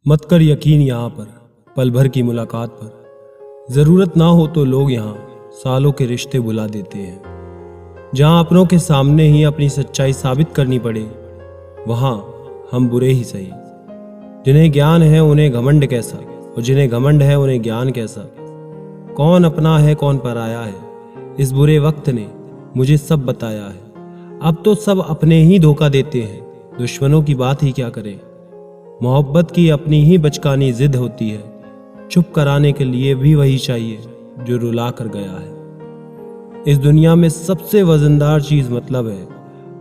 मत कर यकीन यहाँ पर पल भर की मुलाकात पर। ज़रूरत ना हो तो लोग यहाँ सालों के रिश्ते बुला देते हैं। जहाँ अपनों के सामने ही अपनी सच्चाई साबित करनी पड़े, वहाँ हम बुरे ही सही। जिन्हें ज्ञान है उन्हें घमंड कैसा, और जिन्हें घमंड है उन्हें ज्ञान कैसा। कौन अपना है कौन पराया है, इस बुरे वक्त ने मुझे सब बताया है। अब तो सब अपने ही धोखा देते हैं, दुश्मनों की बात ही क्या करें। मोहब्बत की अपनी ही बचकानी जिद होती है, चुप कराने के लिए भी वही चाहिए जो रुला कर गया है। इस दुनिया में सबसे वजनदार चीज मतलब है,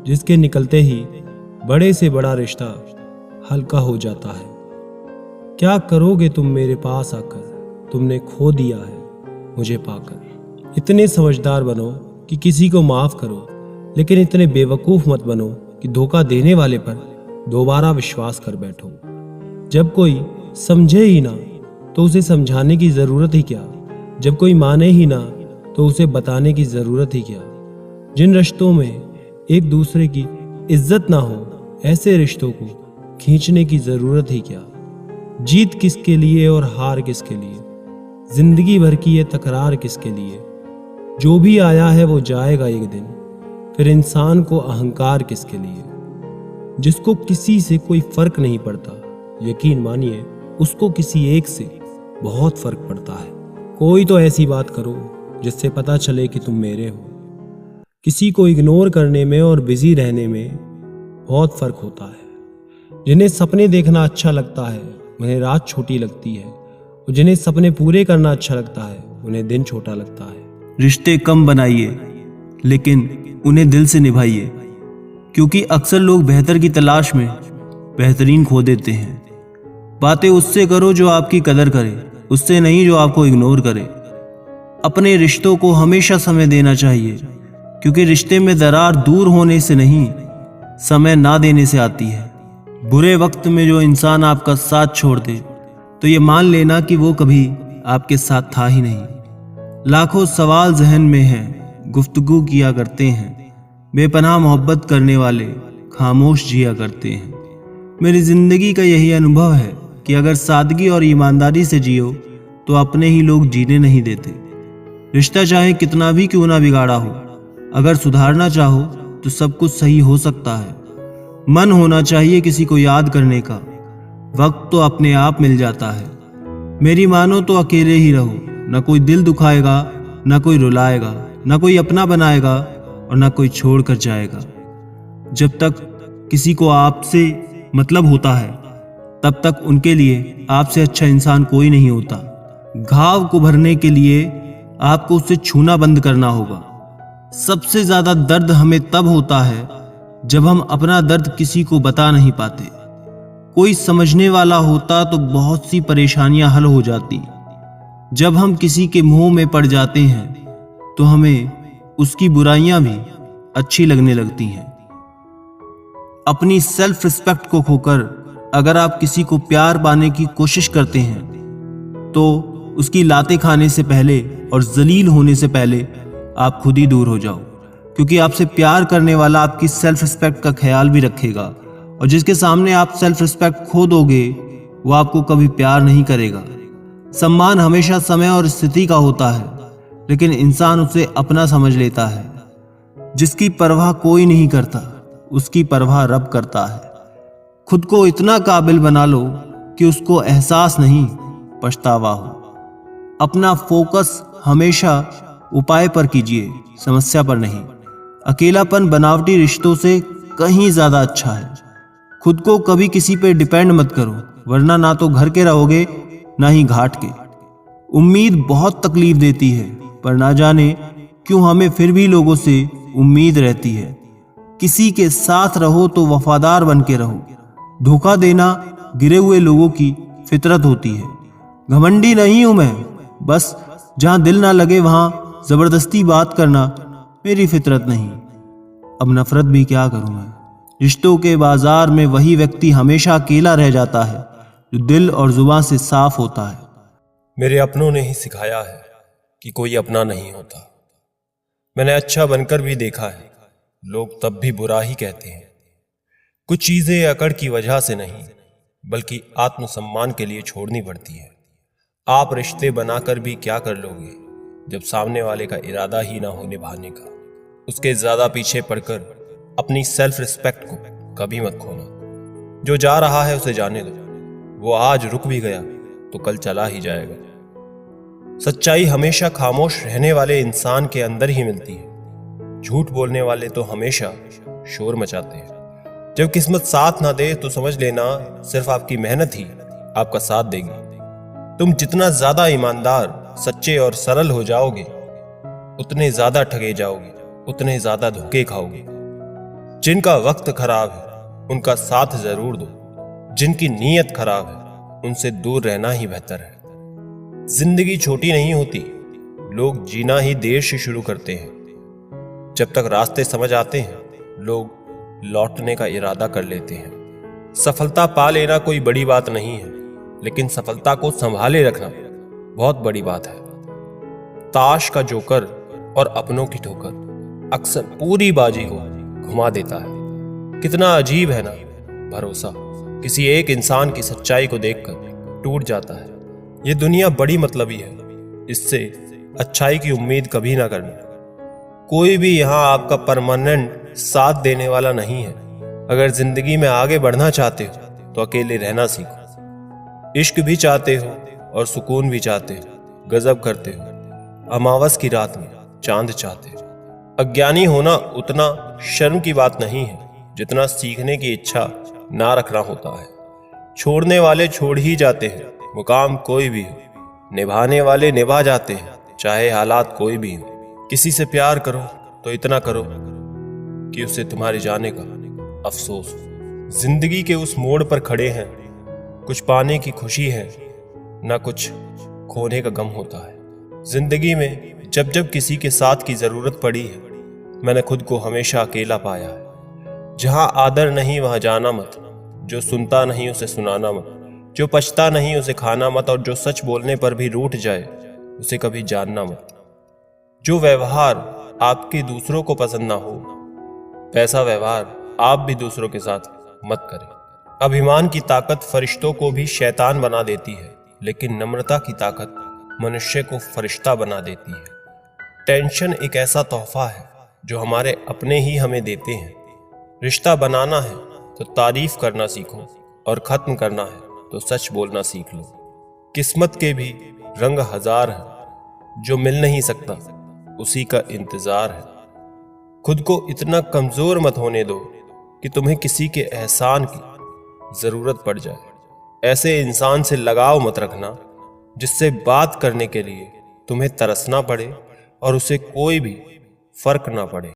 जिसके निकलते ही बड़े से बड़ा रिश्ता हल्का हो जाता है। क्या करोगे तुम मेरे पास आकर, तुमने खो दिया है मुझे पाकर। इतने समझदार बनो कि किसी को माफ करो, लेकिन इतने बेवकूफ मत बनो कि धोखा देने वाले पर दोबारा विश्वास कर बैठो। जब कोई समझे ही ना तो उसे समझाने की जरूरत ही क्या। जब कोई माने ही ना तो उसे बताने की जरूरत ही क्या। जिन रिश्तों में एक दूसरे की इज्जत ना हो, ऐसे रिश्तों को खींचने की जरूरत ही क्या। जीत किसके लिए और हार किसके लिए, जिंदगी भर की ये तकरार किसके लिए। जो भी आया है वो जाएगा एक दिन, फिर इंसान को अहंकार किसके लिए। जिसको किसी से कोई फर्क नहीं पड़ता, यकीन मानिए उसको किसी एक से बहुत फर्क पड़ता है। कोई तो ऐसी बात करो जिससे पता चले कि तुम मेरे हो। किसी को इग्नोर करने में और बिजी रहने में बहुत फर्क होता है। जिन्हें सपने देखना अच्छा लगता है उन्हें रात छोटी लगती है, और जिन्हें सपने पूरे करना अच्छा लगता है उन्हें दिन छोटा लगता है। रिश्ते कम बनाइए लेकिन उन्हें दिल से निभाइए, क्योंकि अक्सर लोग बेहतर की तलाश में बेहतरीन खो देते हैं। बातें उससे करो जो आपकी कदर करे, उससे नहीं जो आपको इग्नोर करे। अपने रिश्तों को हमेशा समय देना चाहिए, क्योंकि रिश्ते में दरार दूर होने से नहीं, समय ना देने से आती है। बुरे वक्त में जो इंसान आपका साथ छोड़ दे तो ये मान लेना कि वो कभी आपके साथ था ही नहीं। लाखों सवाल जहन में हैं, गुफ्तगू किया करते हैं। बेपनाह मोहब्बत करने वाले खामोश जिया करते हैं। मेरी जिंदगी का यही अनुभव है कि अगर सादगी और ईमानदारी से जियो तो अपने ही लोग जीने नहीं देते। रिश्ता चाहे कितना भी क्यों ना बिगाड़ा हो, अगर सुधारना चाहो तो सब कुछ सही हो सकता है। मन होना चाहिए किसी को याद करने का, वक्त तो अपने आप मिल जाता है। मेरी मानो तो अकेले ही रहो, ना कोई दिल दुखाएगा, ना कोई रुलाएगा, ना कोई अपना बनाएगा और ना कोई छोड़ कर जाएगा। जब तक किसी को आपसे मतलब होता है, तब तक उनके लिए आपसे अच्छा इंसान कोई नहीं होता। घाव को भरने के लिए आपको उसे छूना बंद करना होगा। सबसे ज्यादा दर्द हमें तब होता है जब हम अपना दर्द किसी को बता नहीं पाते। कोई समझने वाला होता तो बहुत सी परेशानियां हल हो जाती। जब हम किसी के मुंह में पड़ जाते हैं तो हमें उसकी बुराइयां भी अच्छी लगने लगती हैं। अपनी सेल्फ रिस्पेक्ट को खोकर अगर आप किसी को प्यार पाने की कोशिश करते हैं तो उसकी लाते खाने से पहले और जलील होने से पहले आप खुद ही दूर हो जाओ, क्योंकि आपसे प्यार करने वाला आपकी सेल्फ रिस्पेक्ट का ख्याल भी रखेगा, और जिसके सामने आप सेल्फ रिस्पेक्ट खो दोगे वो आपको कभी प्यार नहीं करेगा। सम्मान हमेशा समय और स्थिति का होता है, लेकिन इंसान उसे अपना समझ लेता है। जिसकी परवाह कोई नहीं करता, उसकी परवाह रब करता है। खुद को इतना काबिल बना लो कि उसको एहसास नहीं पछतावा हो। अपना फोकस हमेशा उपाय पर कीजिए, समस्या पर नहीं। अकेलापन बनावटी रिश्तों से कहीं ज्यादा अच्छा है। खुद को कभी किसी पे डिपेंड मत करो, वरना ना तो घर के रहोगे ना ही घाट के। उम्मीद बहुत तकलीफ देती है, पर ना जाने क्यों हमें फिर भी लोगों से उम्मीद रहती है। किसी के साथ रहो तो वफादार बन के रहो। धोखा देना गिरे हुए लोगों की फितरत होती है। घमंडी नहीं हूं मैं, बस जहां दिल ना लगे वहां जबरदस्ती बात करना मेरी फितरत नहीं। अब नफरत भी क्या करूं मैं। रिश्तों के बाजार में वही व्यक्ति हमेशा अकेला रह जाता है जो दिल और जुबान से साफ होता है। मेरे अपनों ने ही सिखाया है कि कोई अपना नहीं होता। मैंने अच्छा बनकर भी देखा है, लोग तब भी बुरा ही कहते हैं। कुछ चीजें अकड़ की वजह से नहीं, बल्कि आत्मसम्मान के लिए छोड़नी पड़ती है। आप रिश्ते बनाकर भी क्या कर लोगे जब सामने वाले का इरादा ही ना हो निभाने का। उसके ज्यादा पीछे पड़कर अपनी सेल्फ रिस्पेक्ट को कभी मत खोना। जो जा रहा है उसे जाने दो, वो आज रुक भी गया तो कल चला ही जाएगा। सच्चाई हमेशा खामोश रहने वाले इंसान के अंदर ही मिलती है। झूठ बोलने वाले तो हमेशा शोर मचाते हैं। जब किस्मत साथ ना दे तो समझ लेना सिर्फ आपकी मेहनत ही आपका साथ देगी। तुम जितना ज्यादा ईमानदार, सच्चे और सरल हो जाओगे, उतने ज्यादा ठगे जाओगे, उतने ज्यादा धोखे खाओगे। जिनका वक्त खराब है उनका साथ जरूर दो, जिनकी नीयत खराब है उनसे दूर रहना ही बेहतर है। जिंदगी छोटी नहीं होती, लोग जीना ही देर से शुरू करते हैं। जब तक रास्ते समझ आते हैं लोग लौटने का इरादा कर लेते हैं। सफलता पा लेना कोई बड़ी बात नहीं है, लेकिन सफलता को संभाले रखना बहुत बड़ी बात है। ताश का जोकर और अपनों की ठोकर अक्सर पूरी बाजी को घुमा देता है। कितना अजीब है ना, भरोसा किसी एक इंसान की सच्चाई को देखकर टूट जाता है। ये दुनिया बड़ी मतलबी है, इससे अच्छाई की उम्मीद कभी ना करना। कोई भी यहाँ आपका परमानेंट साथ देने वाला नहीं है। अगर जिंदगी में आगे बढ़ना चाहते हो तो अकेले रहना सीखो। इश्क भी चाहते हो और सुकून भी चाहते हो, गजब करते हो। अमावस की रात में चांद चाहते हो। अज्ञानी होना उतना शर्म की बात नहीं है जितना सीखने की इच्छा ना रखना होता है। छोड़ने वाले छोड़ ही जाते हैं, मुकाम कोई भी हो। निभाने वाले निभा जाते हैं, चाहे हालात कोई भी हो। किसी से प्यार करो तो इतना करो कि उसे तुम्हारे जाने का अफसोस हो। जिंदगी के उस मोड़ पर खड़े हैं, कुछ पाने की खुशी है, ना कुछ खोने का गम होता है। जिंदगी में जब जब किसी के साथ की जरूरत पड़ी है, मैंने खुद को हमेशा अकेला पाया है। जहां आदर नहीं वहां जाना मत, जो सुनता नहीं उसे सुनाना मत, जो पछता नहीं उसे खाना मत, और जो सच बोलने पर भी रूठ जाए उसे कभी जानना मत। जो व्यवहार आपके दूसरों को पसंद ना हो, वैसा व्यवहार आप भी दूसरों के साथ मत करें। अभिमान की ताकत फरिश्तों को भी शैतान बना देती है, लेकिन नम्रता की ताकत मनुष्य को फरिश्ता बना देती है। टेंशन एक ऐसा तोहफा है जो हमारे अपने ही हमें देते हैं। रिश्ता बनाना है तो तारीफ करना सीखो, और खत्म करना है तो सच बोलना सीख लो। किस्मत के भी रंग हजार हैं, जो मिल नहीं सकता उसी का इंतजार है। खुद को इतना कमजोर मत होने दो कि तुम्हें किसी के एहसान की जरूरत पड़ जाए। ऐसे इंसान से लगाव मत रखना जिससे बात करने के लिए तुम्हें तरसना पड़े और उसे कोई भी फर्क ना पड़े।